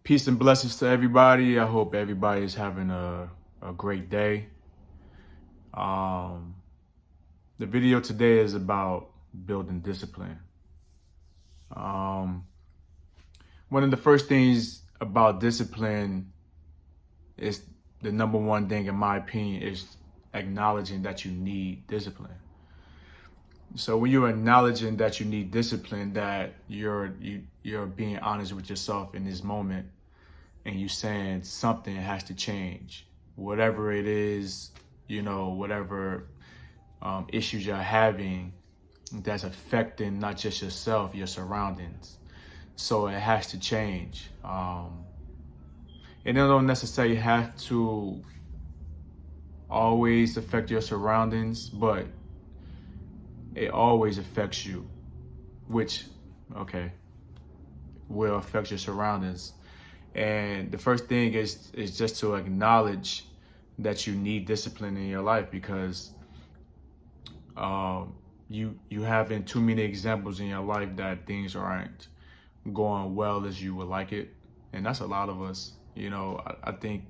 Peace and blessings to everybody. I hope everybody is having a great day. Um, the video today is about building discipline. Um, One of the first things about discipline is the number one thing, in my opinion, is acknowledging that you need discipline. So when you're acknowledging that you need discipline, that you're being honest with yourself in this moment, and you saying something has to change, whatever it is, whatever issues you're having that's affecting not just yourself, your surroundings. So it has to change. And it don't necessarily have to always affect your surroundings, but it always affects you, which, okay, will affect your surroundings. And the first thing is just to acknowledge that you need discipline in your life, because you having too many examples in your life that things aren't going well as you would like it. And that's a lot of us. I think,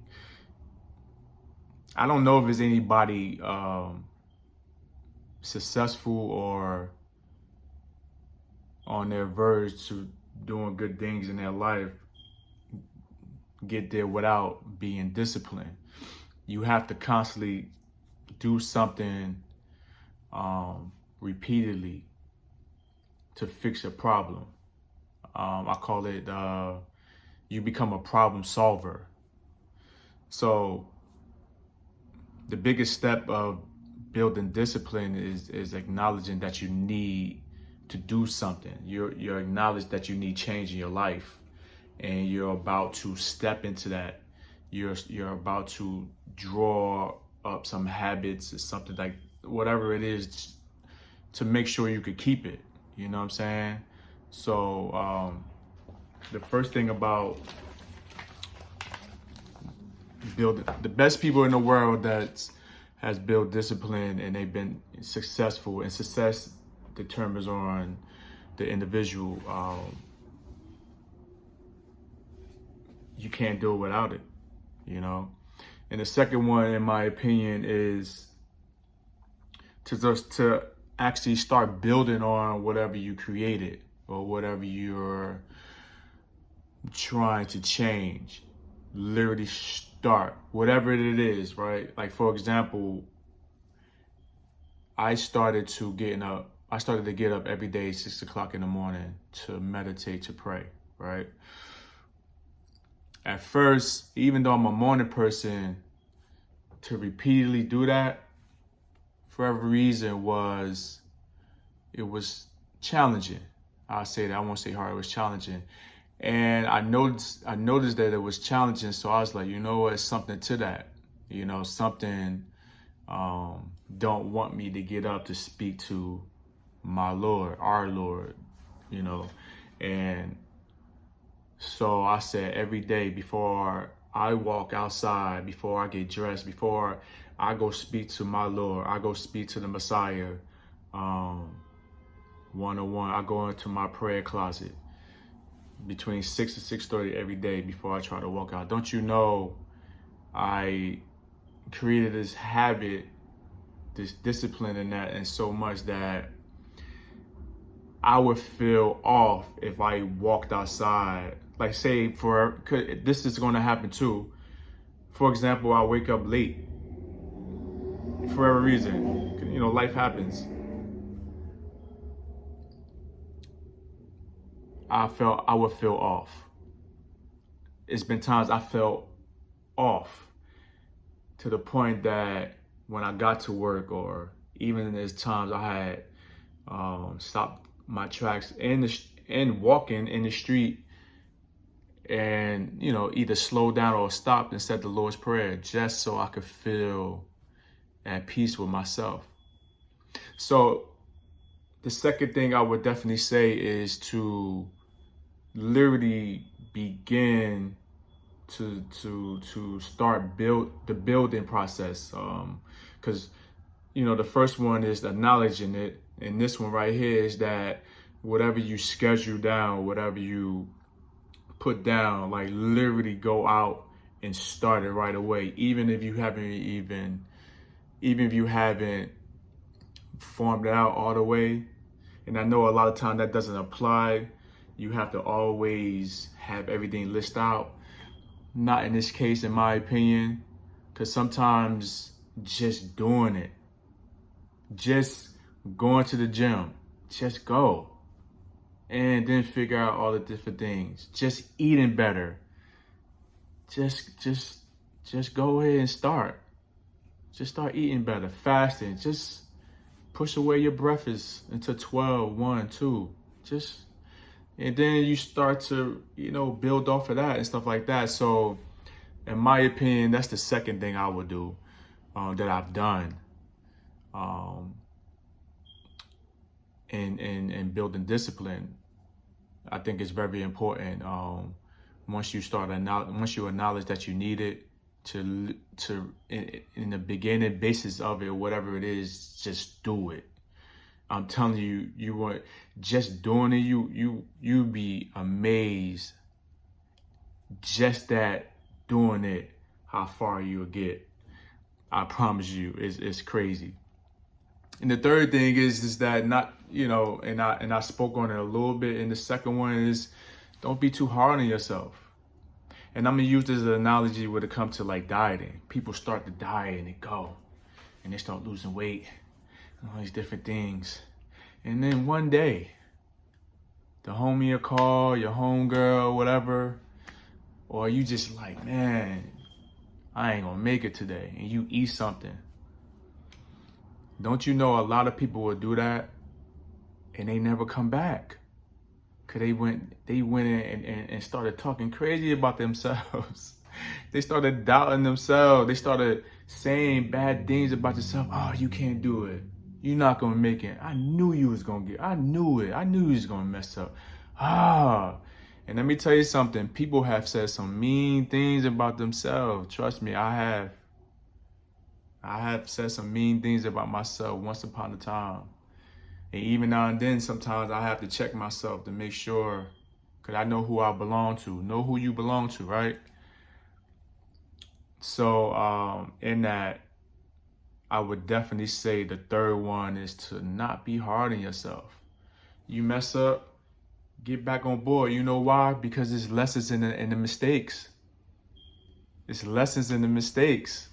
I don't know if there's anybody successful or on their verge to doing good things in their life get there without being disciplined. You have to constantly do something repeatedly to fix a problem. I call it you become a problem solver. So the biggest step of building discipline is acknowledging that you need to do something. You're acknowledge that you need change in your life, and you're about to step into that. You're about to draw up some habits or something, like whatever it is, to make sure you could keep it. You know what I'm saying? So the first thing about building, the best people in the world that has built discipline and they've been successful, and success determines on the individual. You can't do it without it, And the second one, in my opinion, is to actually start building on whatever you created or whatever you're trying to change. Literally start whatever it is, right? Like, for example, I started to get up every day 6 o'clock in the morning to meditate, to pray, right? At first, even though I'm a morning person, to repeatedly do that for every reason it was challenging. I'll say that. I won't say hard. It was challenging. And I noticed that it was challenging. So I was like, it's something to that. Something don't want me to get up to speak to my Lord, our Lord, And so I said, every day before I walk outside, before I get dressed, before I go speak to my Lord, I go speak to the Messiah, one-on-one, I go into my prayer closet between 6 and 6:30 every day before I try to walk out. Don't you know, I created this habit, this discipline in that, and so much that I would feel off if I walked outside. Like, say, this is going to happen too. For example, I wake up late for every reason. Life happens. I would feel off. It's been times I felt off to the point that when I got to work, or even there's times I had stopped my tracks and walking in the street, and either slow down or stop and said the Lord's Prayer, just so I could feel at peace with myself. So the second thing I would definitely say is to literally begin to start the building process, because the first one is acknowledging it, and this one right here is that whatever you schedule down, whatever you put down. Like literally go out and start it right away. Even if you haven't formed it out all the way. And I know a lot of time that doesn't apply. You have to always have everything listed out. Not in this case, in my opinion, because sometimes just doing it, just going to the gym, just go. And then figure out all the different things. Just eating better. Just go ahead and start. Just start eating better, fasting. Just push away your breakfast into 12, 1, 2. And then you start to, build off of that and stuff like that. So in my opinion, that's the second thing I would do that I've done in building discipline. I think it's very important. Once you acknowledge that you need it, to in the beginning basis of it, whatever it is, just do it. I'm telling you, you want just doing it. You be amazed. Just that doing it, how far you'll get. I promise you, it's crazy. And the third thing is that and I spoke on it a little bit. And the second one is, don't be too hard on yourself. And I'm gonna use this as an analogy when it comes to like dieting. People start to diet and they start losing weight and all these different things. And then one day, the homie will call, your homegirl, whatever, or you just like, man, I ain't gonna make it today. And you eat something. Don't you know a lot of people will do that and they never come back? Cause they went in and started talking crazy about themselves. They started doubting themselves. They started saying bad things about yourself. Oh, you can't do it. You're not gonna make it. I knew you was gonna I knew it. I knew you was gonna mess up. And let me tell you something. People have said some mean things about themselves. Trust me, I have. I have said some mean things about myself once upon a time. And even now and then, sometimes I have to check myself to make sure, because I know who I belong to. Know who you belong to, right? So in that, I would definitely say the third one is to not be hard on yourself. You mess up, get back on board. You know why? Because there's lessons in the mistakes. It's lessons in the mistakes.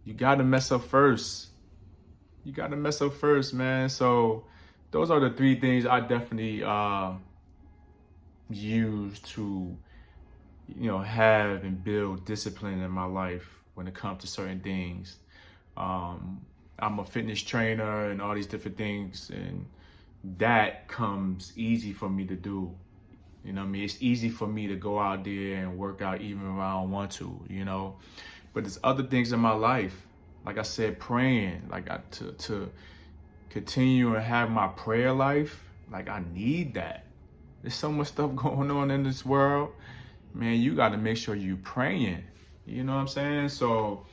You got to mess up first. You got to mess up first, man. So those are the three things I definitely use to, have and build discipline in my life when it comes to certain things. I'm a fitness trainer and all these different things, and that comes easy for me to do. You know what I mean? It's easy for me to go out there and work out even when I don't want to, But there's other things in my life. Like I said, praying, like to continue and have my prayer life. Like I need that. There's so much stuff going on in this world. Man, you got to make sure you praying. You know what I'm saying? So,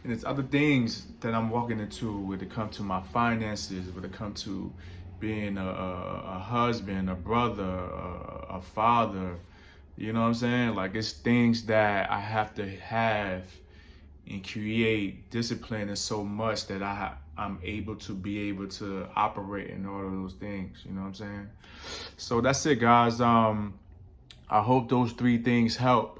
and there's other things that I'm walking into when it comes to my finances, when it comes to being a husband, a brother, a father. You know what I'm saying? Like it's things that I have to have and create discipline is so much that I'm able to operate in all of those things. You know what I'm saying? So that's it, guys. I hope those three things help.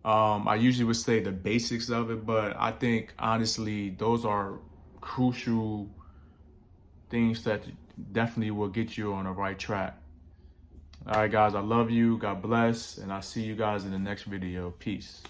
I usually would say the basics of it, but I think honestly, those are crucial things that definitely will get you on the right track. All right, guys, I love you. God bless. And I'll see you guys in the next video. Peace.